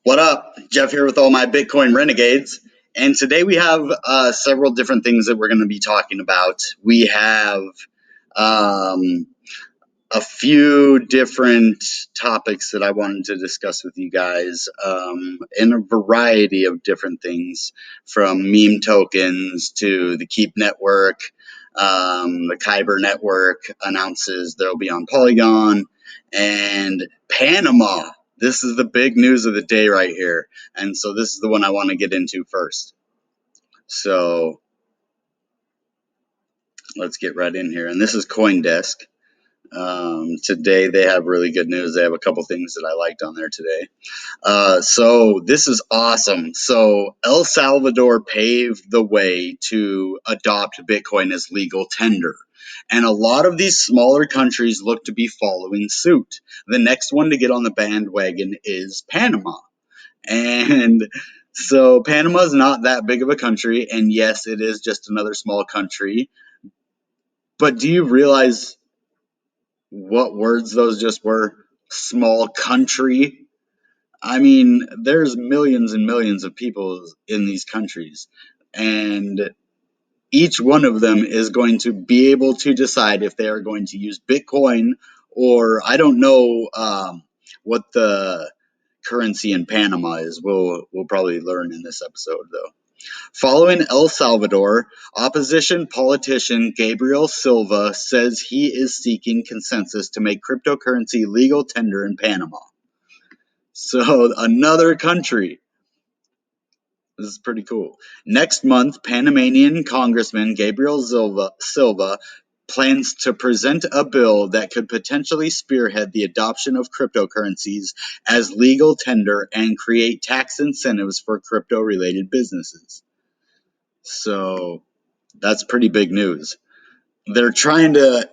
What up? Jeff here with all my Bitcoin renegades. And today we have several different things that we're going to be talking about. We have um, a few different topics that I wanted to discuss with you guys in a variety of different things, from meme tokens to the Keep network. The Kyber network announces they'll be on Polygon, and Panama. This is the big news of the day right here. And so this is the one I want to get into first. So let's get right in here. And this is CoinDesk. Today they have really good news. They have a couple things that I liked on there today. So this is awesome. So El Salvador paved the way to adopt Bitcoin as legal tender. And a lot of these smaller countries look to be following suit. The next one to get on the bandwagon is Panama. And so Panama is not that big of a country. And yes, it is just another small country. But do you realize what words those just were? Small country. I mean, there's millions and millions of people in these countries, and each one of them is going to be able to decide if they are going to use Bitcoin, or I don't know what the currency in Panama is. We'll probably learn in this episode, though. Following El Salvador, opposition politician Gabriel Silva says he is seeking consensus to make cryptocurrency legal tender in Panama. So another country. This is pretty cool. Next month, Panamanian Congressman Gabriel Silva plans to present a bill that could potentially spearhead the adoption of cryptocurrencies as legal tender and create tax incentives for crypto-related businesses. So that's pretty big news. They're trying to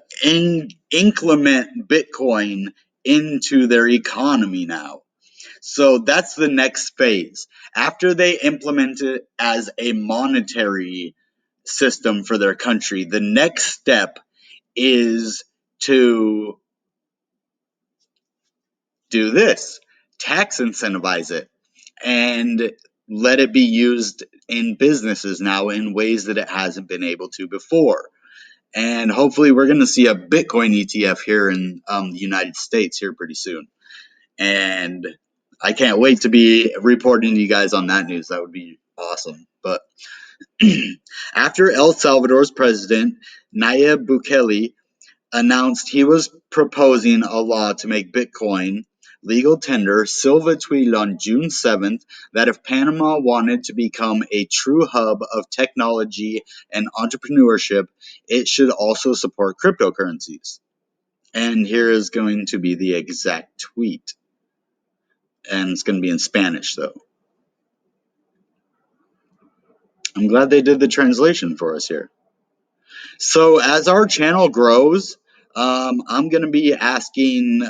inclement Bitcoin into their economy now. So that's the next phase. After they implement it as a monetary system for their country, the next step is to do this, tax incentivize it, and let it be used in businesses now in ways that it hasn't been able to before. And hopefully we're going to see a Bitcoin ETF here in the United States here pretty soon. And I can't wait to be reporting to you guys on that news. That would be awesome. But after El Salvador's president, Nayib Bukele, announced he was proposing a law to make Bitcoin legal tender, Silva tweeted on June 7th that if Panama wanted to become a true hub of technology and entrepreneurship, it should also support cryptocurrencies. And here is going to be the exact tweet. And it's going to be in Spanish, though. I'm glad they did the translation for us here. So as our channel grows, I'm going to be asking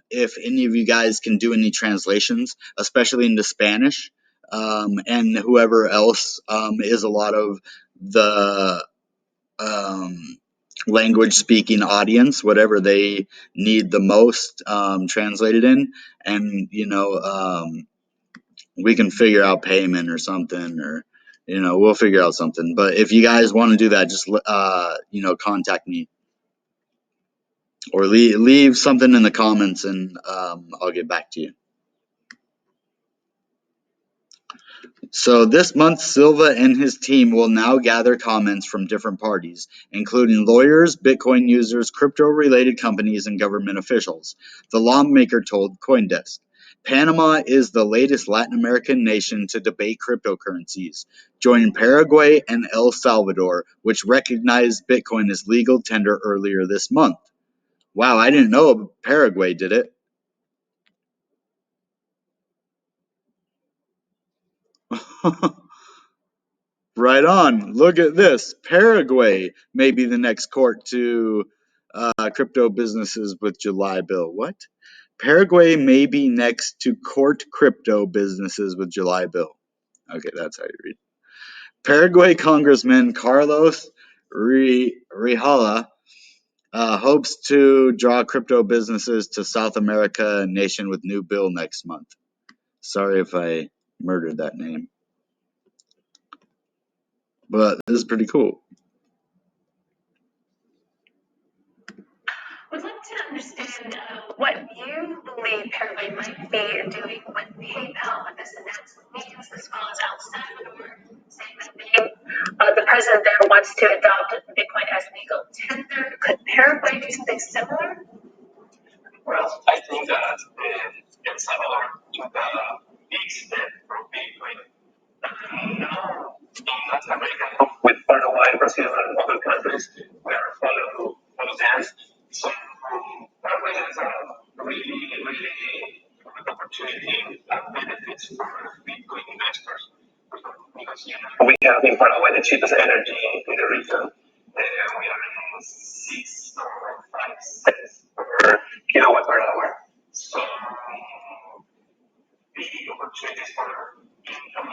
if any of you guys can do any translations, especially into Spanish, and whoever else is a lot of the language speaking audience, whatever they need the most translated in. And, we can figure out payment or something, or we'll figure out something. But if you guys want to do that, just contact me or leave something in the comments, and I'll get back to you. So this month, Silva and his team will now gather comments from different parties, including lawyers, Bitcoin users, crypto-related companies, and government officials, the lawmaker told CoinDesk. Panama is the latest Latin American nation to debate cryptocurrencies, joining Paraguay and El Salvador, which recognized Bitcoin as legal tender earlier this month. Wow, I didn't know Paraguay did it. Right on. Look at this. Paraguay may be the next court to crypto businesses with July bill. What? Paraguay may be next to court crypto businesses with July bill. Okay, that's how you read. Paraguay Congressman Carlos Rihala hopes to draw crypto businesses to South America nation with new bill next month. Sorry if I murdered that name. But this is pretty cool. We'd like to understand what you believe Paraguay might be doing with PayPal when this announcement means, as well as El Salvador saying that the president there wants to adopt Bitcoin as legal tender. Could Paraguay do something similar? Well, I think that El Salvador took a big step from Bitcoin. Now, in Latin America, with Paraguay, Brazil, and other countries, we are following them. So, Paraguay has a really good opportunity and benefits for Bitcoin investors. Because we have in Paraguay the cheapest energy in the region. We are in 6 or 5 cents per kilowatt per hour. So the opportunities for income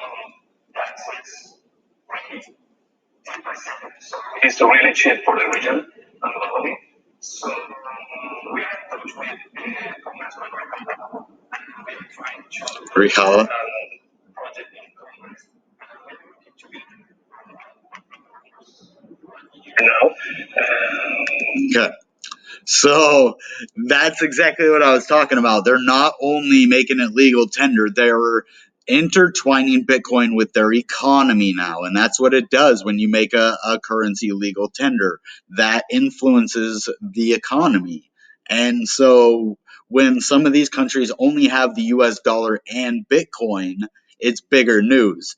taxes rate 10%. So it's really cheap for the region and globally. So we are in touch with Congressman Ricardo, and we are trying to Rihala. project in Congress. Okay. So that's exactly what I was talking about. They're not only making it legal tender, they're intertwining Bitcoin with their economy now. And that's what it does when you make a currency legal tender. That influences the economy. And so when some of these countries only have the US dollar and Bitcoin, it's bigger news.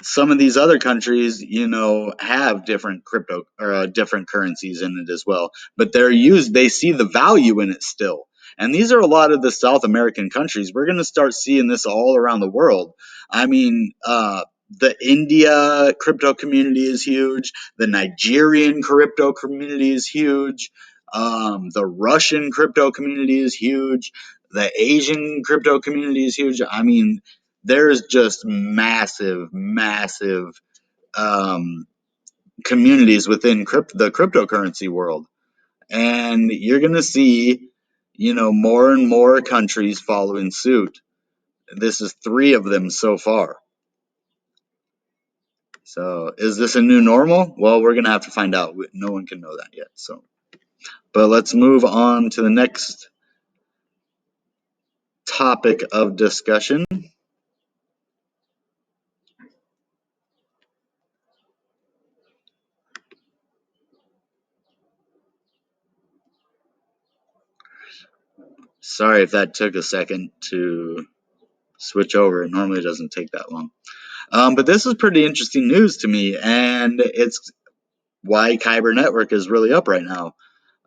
Some of these other countries, have different crypto or different currencies in it as well, but they see the value in it still. And these are a lot of the South American countries. We're going to start seeing this all around the world. I mean, the India crypto community is huge. The Nigerian crypto community is huge. The Russian crypto community is huge. The Asian crypto community is huge. I mean, there's just massive communities within the cryptocurrency world, and you're going to see more and more countries following suit. This is 3 of them so far. So is this a new normal? Well, we're going to have to find out. No one can know that yet. But let's move on to the next topic of discussion. Sorry if that took a second to switch over. It normally doesn't take that long. But this is pretty interesting news to me, and it's why Kyber Network is really up right now.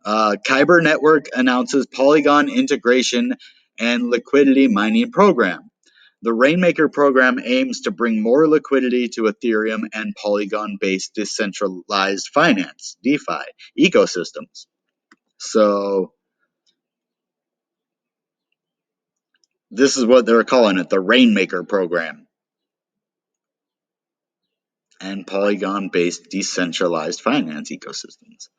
Kyber Network announces Polygon integration and liquidity mining program. The Rainmaker program aims to bring more liquidity to Ethereum and Polygon-based decentralized finance, DeFi, ecosystems. So this is what they're calling it, the Rainmaker program. And Polygon-based decentralized finance ecosystems.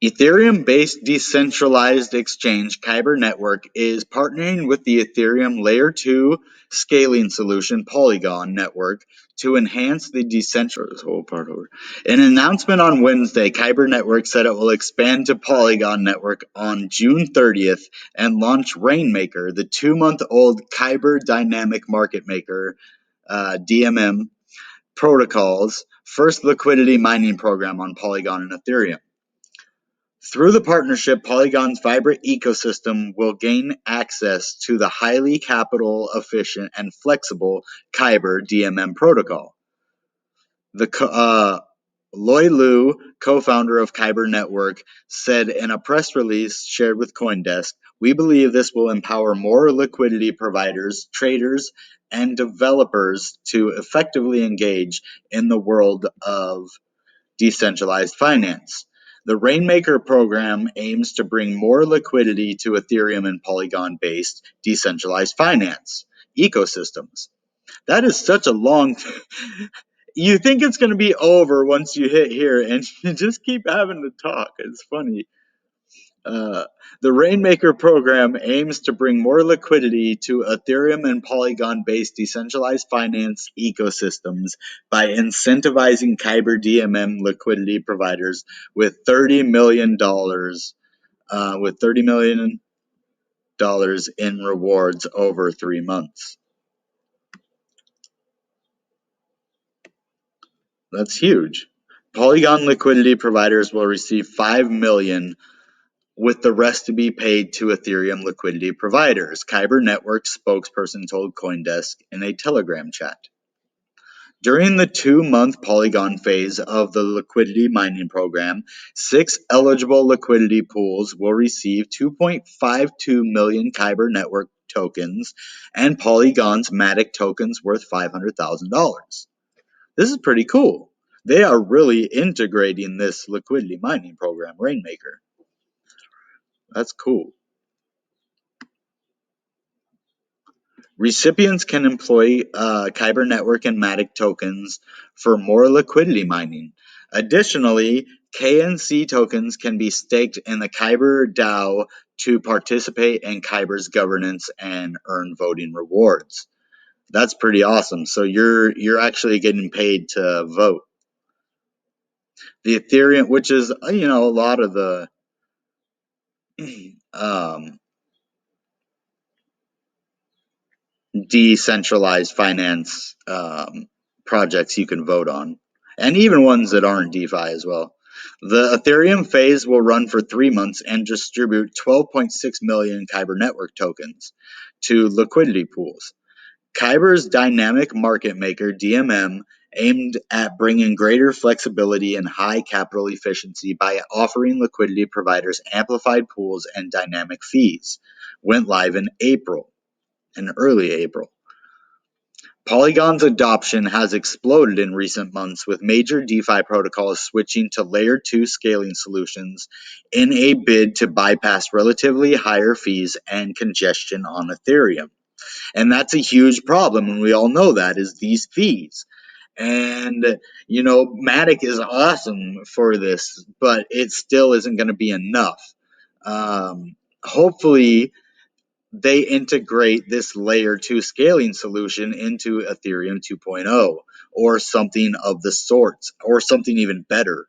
Ethereum-based decentralized exchange Kyber Network is partnering with the Ethereum Layer 2 scaling solution Polygon Network to enhance the decentralized whole part over. An announcement on Wednesday, Kyber Network said it will expand to Polygon Network on June 30th and launch Rainmaker, the 2-month-old Kyber Dynamic Market Maker (DMM) protocol's first liquidity mining program on Polygon and Ethereum. Through the partnership, Polygon's vibrant ecosystem will gain access to the highly capital efficient and flexible Kyber DMM protocol. Loi Lu, co-founder of Kyber Network, said in a press release shared with CoinDesk, "We believe this will empower more liquidity providers, traders, and developers to effectively engage in the world of decentralized finance. The Rainmaker program aims to bring more liquidity to Ethereum and Polygon-based decentralized finance ecosystems." That is such a long... You think it's going to be over once you hit here, and you just keep having to talk. It's funny. The Rainmaker program aims to bring more liquidity to Ethereum and Polygon-based decentralized finance ecosystems by incentivizing Kyber DMM liquidity providers with $30 million in rewards over 3 months. That's huge. Polygon liquidity providers will receive $5 million, with the rest to be paid to Ethereum liquidity providers, Kyber Network spokesperson told CoinDesk in a Telegram chat. During the 2-month Polygon phase of the liquidity mining program, 6 eligible liquidity pools will receive 2.52 million Kyber Network tokens and Polygon's MATIC tokens worth $500,000. This is pretty cool. They are really integrating this liquidity mining program, Rainmaker. That's cool. Recipients can employ Kyber Network and MATIC tokens for more liquidity mining. Additionally, KNC tokens can be staked in the Kyber DAO to participate in Kyber's governance and earn voting rewards. That's pretty awesome. So you're actually getting paid to vote. The Ethereum, which is a lot of the decentralized finance projects you can vote on, and even ones that aren't DeFi as well. The Ethereum phase will run for 3 months and distribute 12.6 million Kyber Network tokens to liquidity pools. Kyber's dynamic market maker, DMM, aimed at bringing greater flexibility and high capital efficiency by offering liquidity providers amplified pools and dynamic fees. Went live in early April. Polygon's adoption has exploded in recent months, with major DeFi protocols switching to Layer 2 scaling solutions in a bid to bypass relatively higher fees and congestion on Ethereum. And that's a huge problem, and we all know that, is these fees. And, MATIC is awesome for this, but it still isn't going to be enough. Hopefully, they integrate this layer 2 scaling solution into Ethereum 2.0 or something of the sorts, or something even better.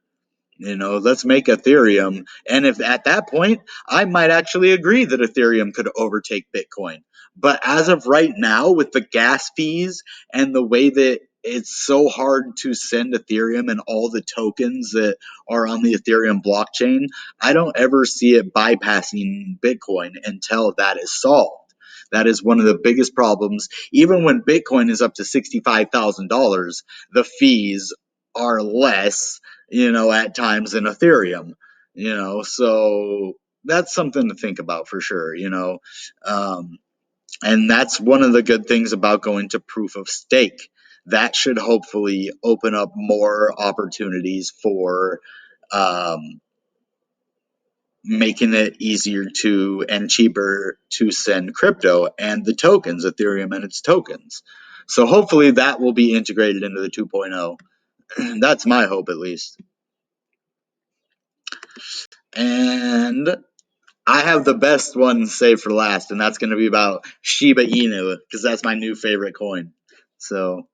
Let's make Ethereum, and if at that point, I might actually agree that Ethereum could overtake Bitcoin. But as of right now, with the gas fees and the way that it's so hard to send Ethereum and all the tokens that are on the Ethereum blockchain, I don't ever see it bypassing Bitcoin until that is solved. That is one of the biggest problems. Even when Bitcoin is up to $65,000, the fees are less, at times than Ethereum, so that's something to think about for sure, and that's one of the good things about going to proof of stake. That should hopefully open up more opportunities for making it easier to and cheaper to send crypto and the tokens, Ethereum and its tokens. So hopefully that will be integrated into the 2.0. That's my hope, at least. And I have the best one saved for last, and that's going to be about Shiba Inu, because that's my new favorite coin. So,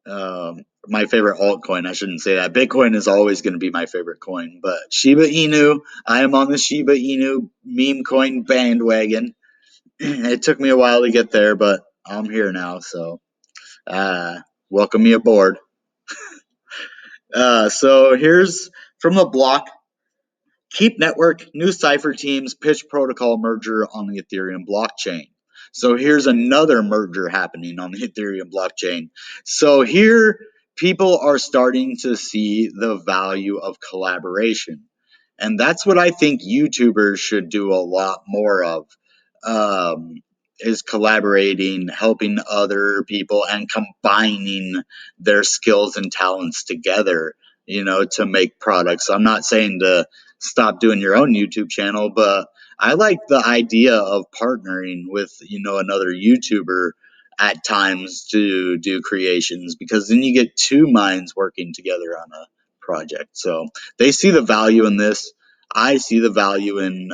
my favorite altcoin, I shouldn't say that. Bitcoin is always going to be my favorite coin, but Shiba Inu, I am on the Shiba Inu meme coin bandwagon. It took me a while to get there, but I'm here now, so welcome me aboard. So here's from the block. Keep Network, NuCypher teams pitch protocol merger on the Ethereum blockchain. So here's another merger happening on the Ethereum blockchain. So here, people are starting to see the value of collaboration. And that's what I think YouTubers should do a lot more of, is collaborating, helping other people, and combining their skills and talents together, to make products. I'm not saying to stop doing your own YouTube channel, but I like the idea of partnering with, another YouTuber at times to do creations, because then you get two minds working together on a project. So they see the value in this. I see the value in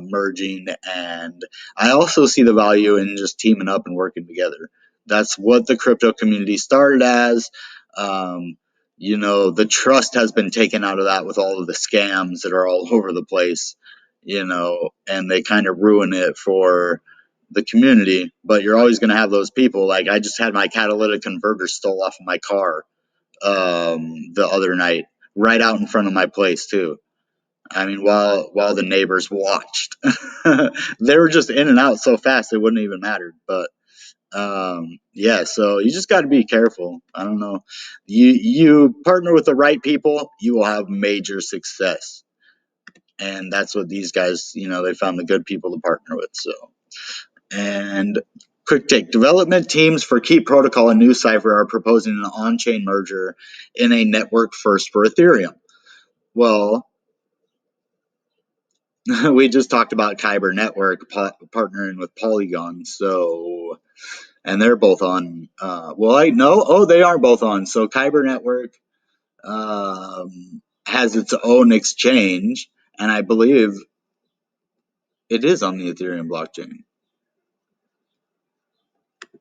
merging, and I also see the value in just teaming up and working together. That's what the crypto community started as. The trust has been taken out of that with all of the scams that are all over the place, and they kind of ruin it for the community. But you're always going to have those people. Like, I just had my catalytic converter stole off of my car the other night, right out in front of my place too. I mean, while the neighbors watched, they were just in and out so fast it wouldn't even matter. But yeah, so you just got to be careful. I don't know. You partner with the right people, you will have major success, and that's what these guys, they found the good people to partner with. So, and quick take: development teams for Keep Protocol and NuCypher are proposing an on-chain merger in a network first for Ethereum. Well, we just talked about Kyber Network partnering with Polygon, so, and they're both on. They are both on. So Kyber Network has its own exchange, and I believe it is on the Ethereum blockchain.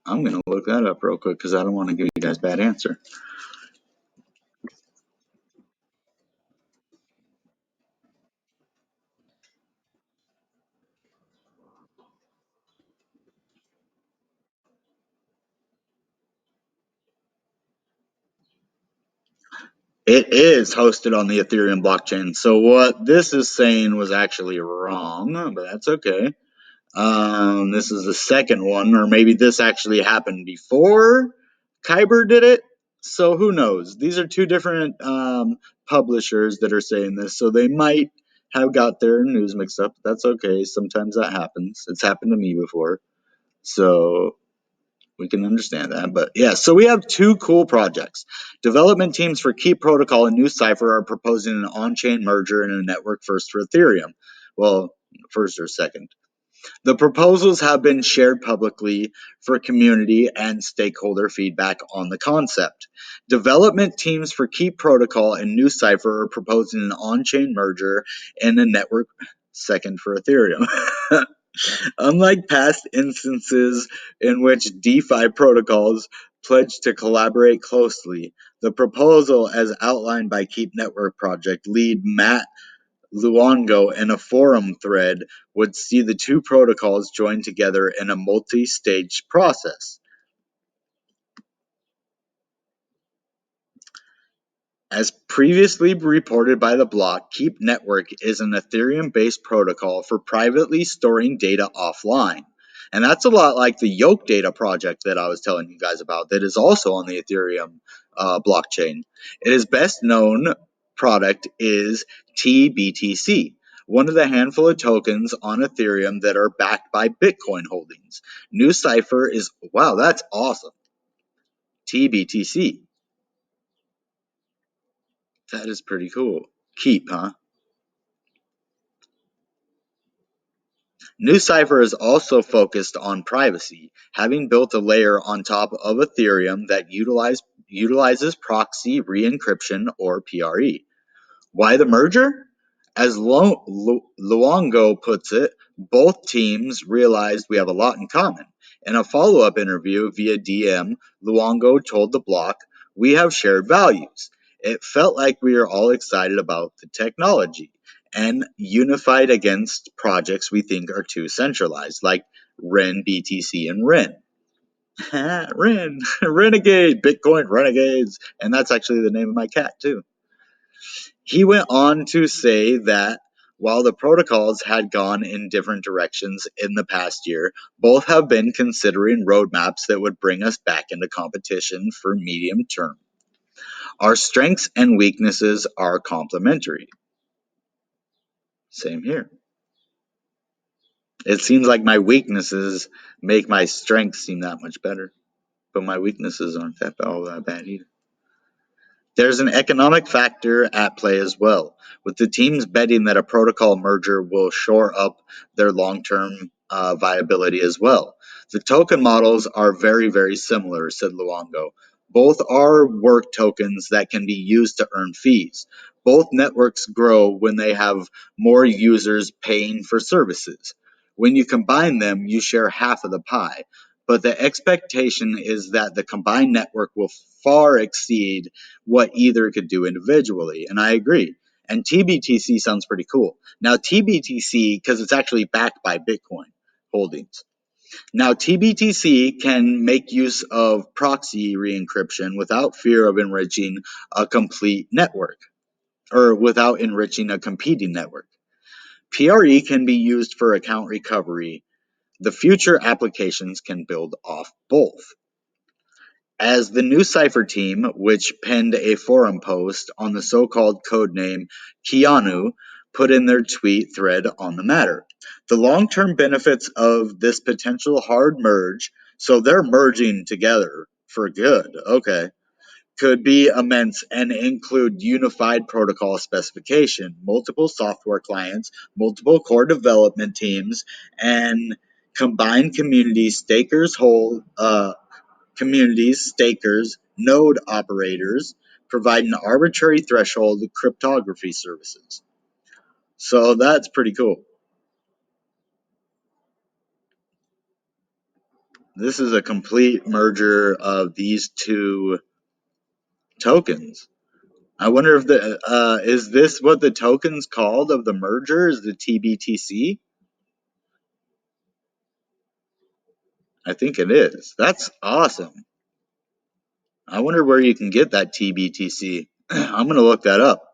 I'm gonna look that up real quick because I don't want to give you guys a bad answer. It is hosted on the Ethereum blockchain. So what this is saying was actually wrong, but that's okay. This is the second one, or maybe this actually happened before Kyber did it. So who knows? These are two different publishers that are saying this, so they might have got their news mixed up. That's okay. Sometimes that happens. It's happened to me before, so we can understand that. But yeah, so we have two cool projects. Development teams for Keep Protocol and NuCypher are proposing an on-chain merger in a network first for Ethereum. Well, first or second. The proposals have been shared publicly for community and stakeholder feedback on the concept. Development teams for Keep Protocol and NuCypher are proposing an on-chain merger in a network second for Ethereum. Unlike past instances in which DeFi protocols pledged to collaborate closely, the proposal, as outlined by Keep Network Project lead Matt Luongo in a forum thread, would see the two protocols join together in a multi-stage process. As previously reported by the block, Keep Network is an Ethereum-based protocol for privately storing data offline. And that's a lot like the Yoke Data project that I was telling you guys about that is also on the Ethereum blockchain. Its best known product is TBTC, one of the handful of tokens on Ethereum that are backed by Bitcoin holdings. NuCypher is, wow, that's awesome. TBTC. That is pretty cool. Keep, huh? NuCypher is also focused on privacy, having built a layer on top of Ethereum that utilizes proxy re-encryption, or PRE. Why the merger? As Luongo puts it, both teams realized we have a lot in common. In a follow-up interview via DM, Luongo told the block, "We have shared values. It felt like we were all excited about the technology and unified against projects we think are too centralized, like REN, BTC, and REN." REN, Renegade, Bitcoin Renegades, and that's actually the name of my cat too. He went on to say that while the protocols had gone in different directions in the past year, both have been considering roadmaps that would bring us back into competition for medium term. Our strengths and weaknesses are complementary. Same here. It seems like my weaknesses make my strengths seem that much better, but my weaknesses aren't all that bad either. There's an economic factor at play as well, with the teams betting that a protocol merger will shore up their long-term viability as well. The token models are very, very similar, said Luongo. Both are work tokens that can be used to earn fees. Both networks grow when they have more users paying for services. When you combine them, you share half of the pie. But the expectation is that the combined network will far exceed what either could do individually. And I agree. And TBTC sounds pretty cool. Now, TBTC, because it's actually backed by Bitcoin holdings. Now, TBTC can make use of proxy re-encryption without fear of enriching a complete network, or without enriching a competing network. PRE can be used for account recovery. The future applications can build off both. As the NuCypher team, which penned a forum post on the so-called codename Keanu, put in their tweet thread on the matter. The long-term benefits of this potential hard merge, so they're merging together for good, okay, could be immense and include unified protocol specification, multiple software clients, multiple core development teams, and combined communities, stakers, node operators, providing arbitrary threshold cryptography services. So that's pretty cool. This is a complete merger of these two tokens. I wonder if is this what the token's called of the merger? Is the TBTC? I think it is. That's awesome. I wonder where you can get that TBTC. I'm gonna look that up.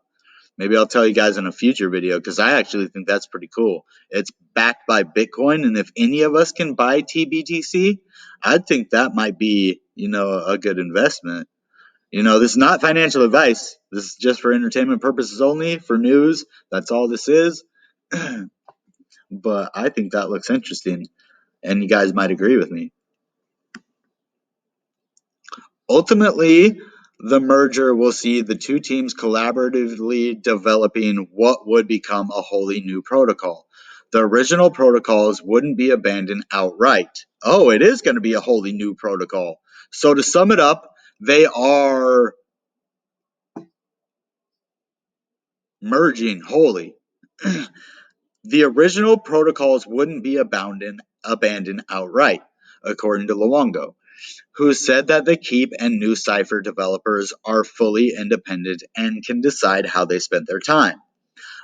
Maybe I'll tell you guys in a future video because I actually think that's pretty cool. It's backed by Bitcoin, and if any of us can buy TBTC, I think that might be, a good investment. This is not financial advice. This is just for entertainment purposes only, for news. That's all this is. But I think that looks interesting, and you guys might agree with me. Ultimately, the merger will see the two teams collaboratively developing what would become a wholly new protocol. The original protocols wouldn't be abandoned outright. Oh, it is going to be a wholly new protocol. So to sum it up, they are merging wholly. The original protocols wouldn't be abandoned outright, according to Luongo, who said that the Keep and NuCypher developers are fully independent and can decide how they spend their time.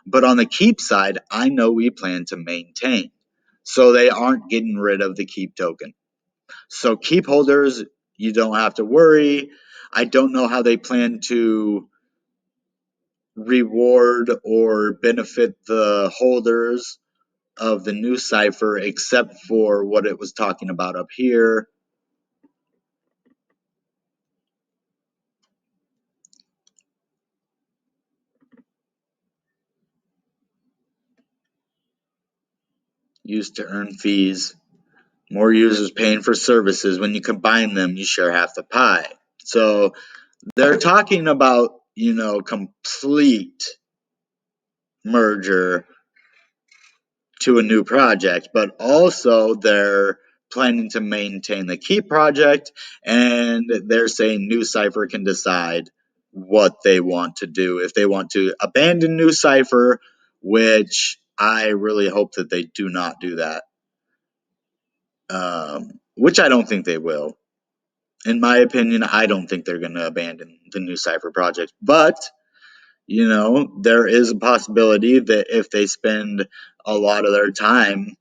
But on the Keep side, I know we plan to maintain, so they aren't getting rid of the Keep token. So Keep holders, you don't have to worry. I don't know how they plan to reward or benefit the holders of the NuCypher except for what it was talking about up here. Used to earn fees. More users paying for services. When you combine them, you share half the pie. So they're talking about, complete merger to a new project, but also they're planning to maintain the Keep project, and they're saying NuCypher can decide what they want to do. If they want to abandon NuCypher, which I really hope that they do not do that, which I don't think they will. In my opinion, I don't think they're going to abandon the NuCypher project, but there is a possibility that if they spend a lot of their time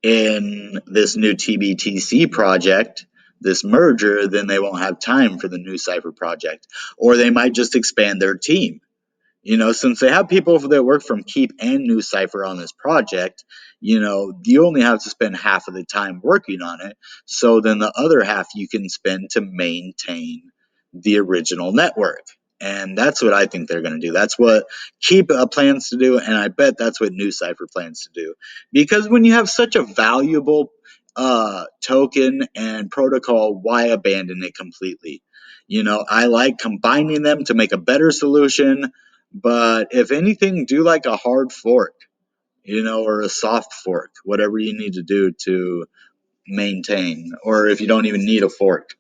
in this new TBTC project, this merger, then they won't have time for the NuCypher project, or they might just expand their team. Since they have people that work from Keep and NuCypher on this project, you only have to spend half of the time working on it. So then the other half you can spend to maintain the original network. And that's what I think they're going to do. That's what Keep plans to do, and I bet that's what NuCypher plans to do. Because when you have such a valuable token and protocol, why abandon it completely? I like combining them to make a better solution. But if anything, do like a hard fork, or a soft fork, whatever you need to do to maintain, or if you don't even need a fork.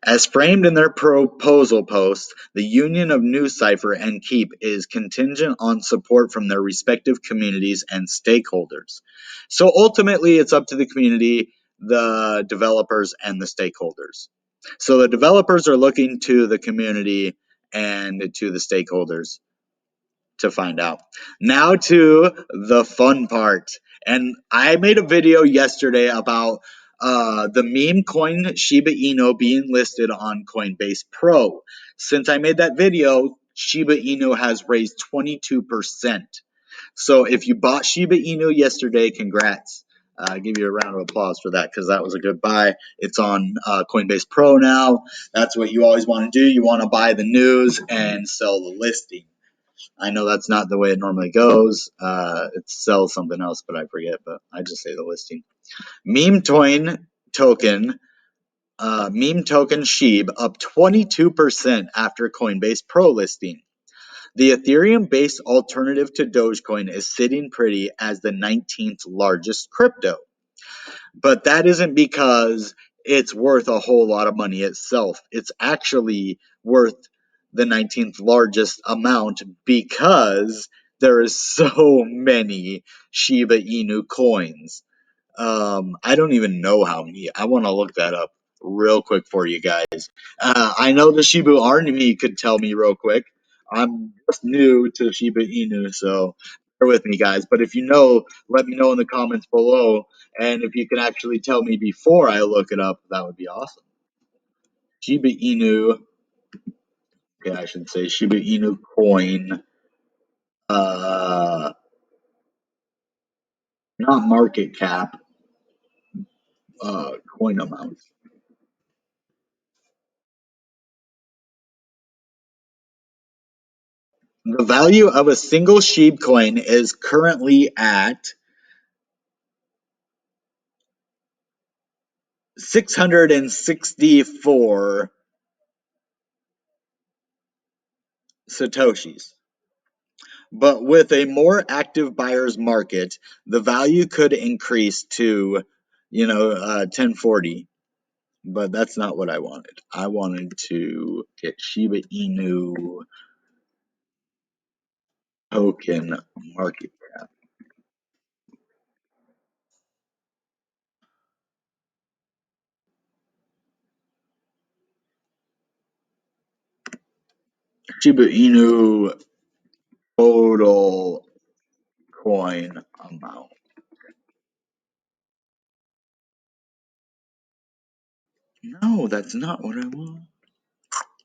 As framed in their proposal post, the union of NuCypher and Keep is contingent on support from their respective communities and stakeholders. So ultimately, it's up to the community, the developers, and the stakeholders. So the developers are looking to the community and to the stakeholders to find out. Now to the fun part. And I made a video yesterday about the meme coin Shiba Inu being listed on Coinbase Pro. Since I made that video, Shiba Inu has raised 22%. So if you bought Shiba Inu yesterday, congrats. I give you a round of applause for that because that was a good buy. It's on Coinbase Pro now. That's what you always want to do. You want to buy the news and sell the listing. I know that's not the way it normally goes. It sells something else, but I forget. But I just say the listing. Meme token SHIB up 22% after Coinbase Pro listing. The Ethereum-based alternative to Dogecoin is sitting pretty as the 19th largest crypto. But that isn't because it's worth a whole lot of money itself. It's actually worth the 19th largest amount because there is so many Shiba Inu coins. I don't even know how many. I want to look that up real quick for you guys. I know the Shiba Army could tell me real quick. I'm just new to Shiba Inu, so bear with me, guys. But if you know, let me know in the comments below. And if you can actually tell me before I look it up, that would be awesome. Shiba Inu. Okay, I should say Shiba Inu coin. Not market cap. Coin amount. The value of a single SHIB coin is currently at 664 satoshis. But with a more active buyer's market, the value could increase to, 1040. But that's not what I wanted. I wanted to get Shiba Inu token market cap. Shiba Inu total coin amount. No, that's not what I want.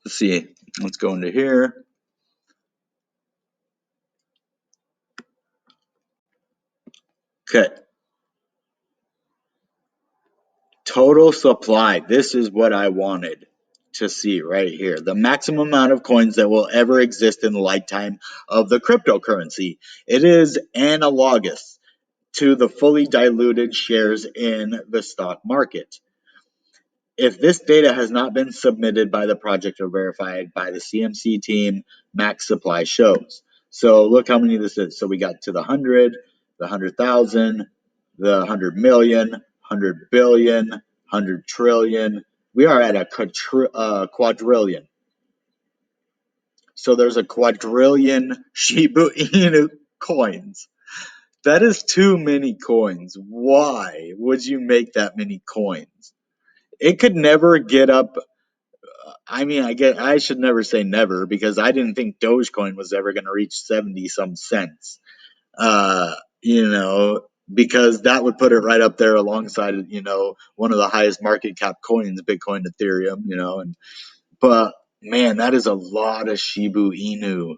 Let's see. Let's go into here. Okay. Total supply. This is what I wanted to see right here. The maximum amount of coins that will ever exist in the lifetime of the cryptocurrency. It is analogous to the fully diluted shares in the stock market. If this data has not been submitted by the project or verified by the CMC team, max supply shows. So look how many this is. So we got to the 100, the 100,000, the 100 million, 100 billion, 100 trillion. We are at a quadrillion. So there's a quadrillion Shiba Inu coins. That is too many coins. Why would you make that many coins? It could never get up. I mean, I should never say never because I didn't think Dogecoin was ever going to reach 70 some cents. Because that would put it right up there alongside, one of the highest market cap coins, Bitcoin, Ethereum, but man, that is a lot of Shiba Inu.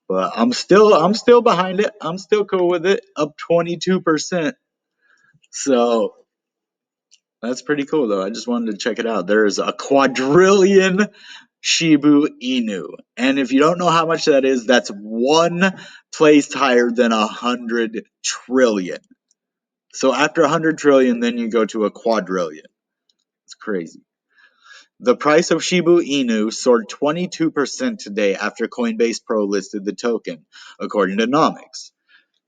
But I'm still behind it. I'm still cool with it. Up 22%. So that's pretty cool, though. I just wanted to check it out. There's a quadrillion Shiba Inu. And if you don't know how much that is, that's one place higher than 100 trillion. So after 100 trillion, then you go to a quadrillion. It's crazy. The price of Shiba Inu soared 22% today after Coinbase Pro listed the token, according to Nomics.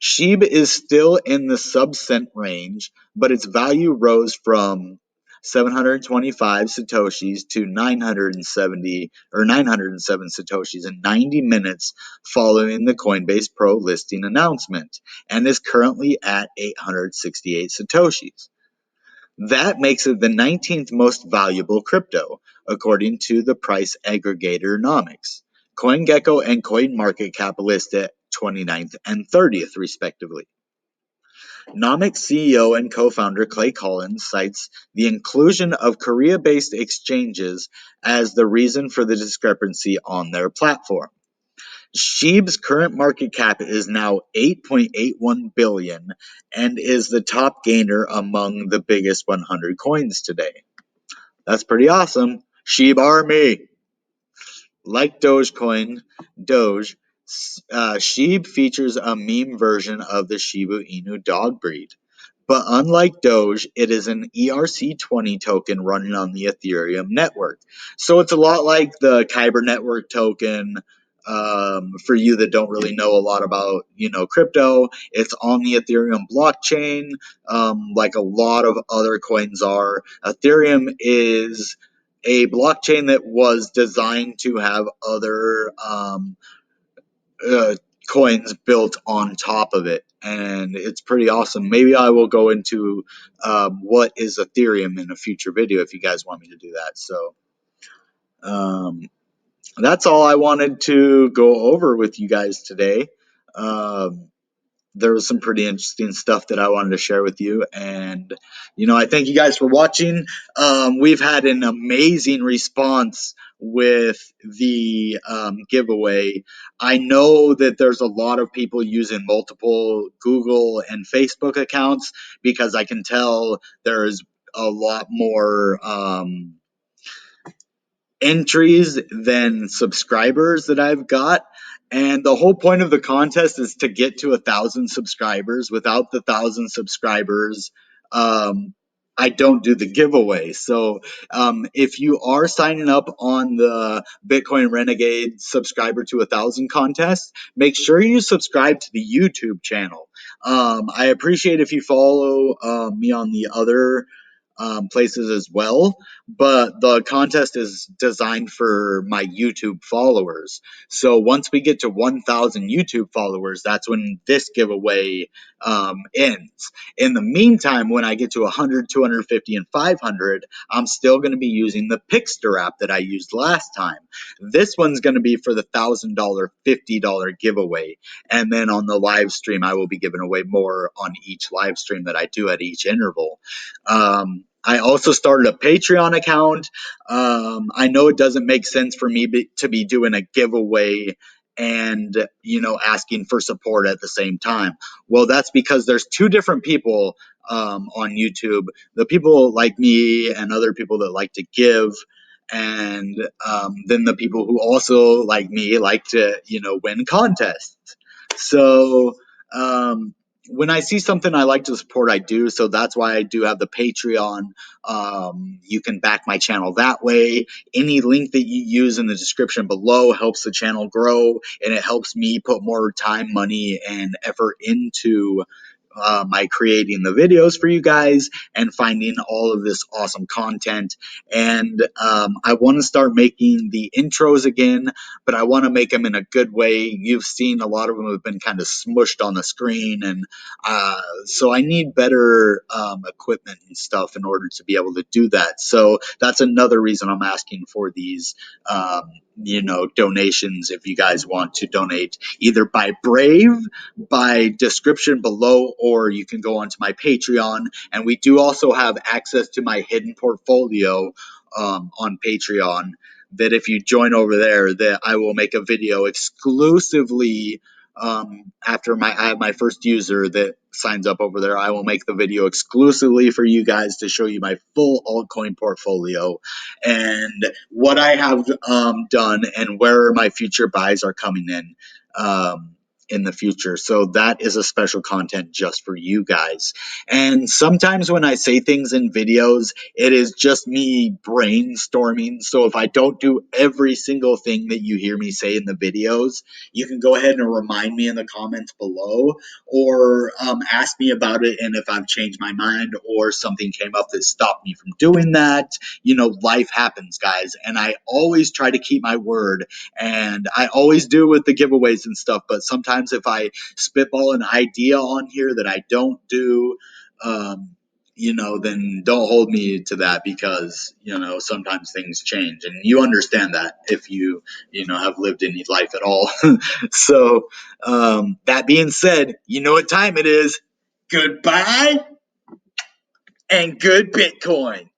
SHIB is still in the sub-cent range, but its value rose from 725 satoshis to 970 or 907 satoshis in 90 minutes following the Coinbase Pro listing announcement, and is currently at 868 satoshis. That makes it the 19th most valuable crypto, according to the price aggregator Nomics. CoinGecko and CoinMarketCap list at 29th and 30th, respectively. Nomics CEO and co-founder Clay Collins cites the inclusion of Korea-based exchanges as the reason for the discrepancy on their platform. SHIB's current market cap is now $8.81 billion and is the top gainer among the biggest 100 coins today. That's pretty awesome. SHIB Army! Like Dogecoin, SHIB features a meme version of the Shiba Inu dog breed. But unlike Doge, it is an ERC20 token running on the Ethereum network. So it's a lot like the Kyber network token. For you that don't really know a lot about, crypto, it's on the Ethereum blockchain, like a lot of other coins are. Ethereum is a blockchain that was designed to have other coins built on top of it, and it's pretty awesome. Maybe I will go into what is Ethereum in a future video if you guys want me to do that. So that's all I wanted to go over with you guys today. There was some pretty interesting stuff that I wanted to share with you, and I thank you guys for watching. We've had an amazing response with the giveaway. I know that there's a lot of people using multiple Google and Facebook accounts, because I can tell there's a lot more entries than subscribers that I've got. And the whole point of the contest is to get to 1,000 subscribers. Without the 1,000 subscribers, I don't do the giveaway. So if you are signing up on the Bitcoin Renegade subscriber to 1,000 contest, make sure you subscribe to the YouTube channel. I appreciate if you follow me on the other places as well, but the contest is designed for my YouTube followers. So once we get to 1,000 YouTube followers, that's when this giveaway ends. In the meantime, when I get to 100, 250, and 500, I'm still going to be using the Pixter app that I used last time. This one's going to be for the $1,000, $50 giveaway. And then on the live stream, I will be giving away more on each live stream that I do at each interval. I also started a Patreon account. I know it doesn't make sense for me to be doing a giveaway and asking for support at the same time. Well, that's because there's two different people on YouTube: the people like me and other people that like to give, and then the people who also like me like to win contests. So when I see something I like to support, I do. So that's why I do have the Patreon. You can back my channel that way. Any link that you use in the description below helps the channel grow, and it helps me put more time, money, and effort into my creating the videos for you guys and finding all of this awesome content. And I want to start making the intros again, but I want to make them in a good way. You've seen a lot of them have been kind of smushed on the screen, and so I need better equipment and stuff in order to be able to do that. So that's another reason I'm asking for these donations. If you guys want to donate either by Brave, by description below, or you can go onto my Patreon. And we do also have access to my hidden portfolio on Patreon, that if you join over there, that I will make a video exclusively after I have my first user that signs up over there. I will make the video exclusively for you guys to show you my full altcoin portfolio and what I have done and where my future buys are coming in. in the future. So that is a special content just for you guys. And sometimes when I say things in videos, it is just me brainstorming. So if I don't do every single thing that you hear me say in the videos, you can go ahead and remind me in the comments below, or ask me about it. And if I've changed my mind or something came up that stopped me from doing that, life happens, guys. And I always try to keep my word, and I always do with the giveaways and stuff. But sometimes if I spitball an idea on here that I don't do, then don't hold me to that, because sometimes things change, and you understand that if you have lived any life at all. So that being said, you know what time it is. Goodbye and good Bitcoin.